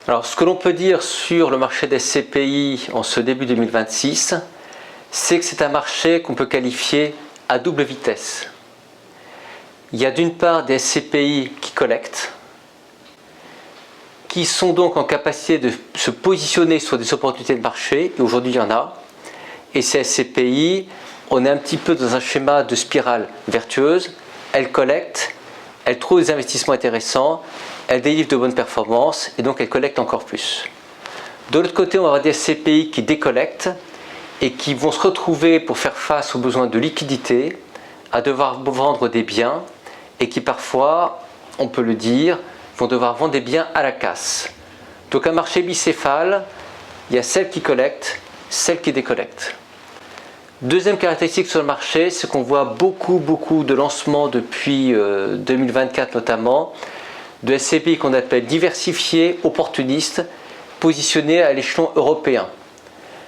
Alors, ce que l'on peut dire sur le marché des SCPI en ce début 2026, c'est que c'est un marché qu'on peut qualifier à double vitesse. Il y a d'une part des SCPI qui collectent, qui sont donc en capacité de se positionner sur des opportunités de marché, et aujourd'hui il y en a, et ces SCPI, on est un petit peu dans un schéma de spirale vertueuse, elles collectent, elles trouvent des investissements intéressants, elles délivrent de bonnes performances, et donc elles collectent encore plus. De l'autre côté, on va avoir des SCPI qui décollectent, et qui vont se retrouver pour faire face aux besoins de liquidité, à devoir vendre des biens, et qui parfois, on peut le dire, vont devoir vendre des biens à la casse. Donc un marché bicéphale, il y a celles qui collectent, celles qui décollectent. Deuxième caractéristique sur le marché, c'est qu'on voit beaucoup de lancements depuis 2024 notamment, de SCPI qu'on appelle diversifiés, opportunistes, positionnés à l'échelon européen.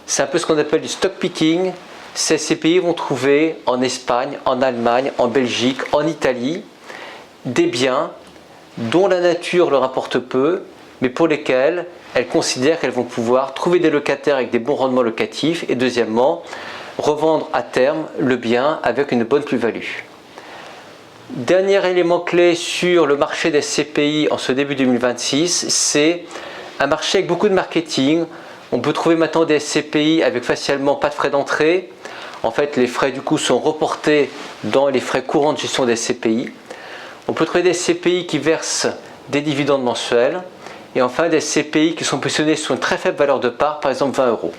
C'est un peu ce qu'on appelle du stock picking. Ces SCPI vont trouver en Espagne, en Allemagne, en Belgique, en Italie, des biens dont la nature leur apporte peu, mais pour lesquels elles considèrent qu'elles vont pouvoir trouver des locataires avec des bons rendements locatifs et deuxièmement, revendre à terme le bien avec une bonne plus-value. Dernier élément clé sur le marché des SCPI en ce début 2026, c'est un marché avec beaucoup de marketing. On peut trouver maintenant des SCPI avec facialement pas de frais d'entrée. En fait, les frais du coup sont reportés dans les frais courants de gestion des SCPI. On peut trouver des SCPI qui versent des dividendes mensuels. Et enfin, des SCPI qui sont positionnés sur une très faible valeur de part, par exemple 20 euros.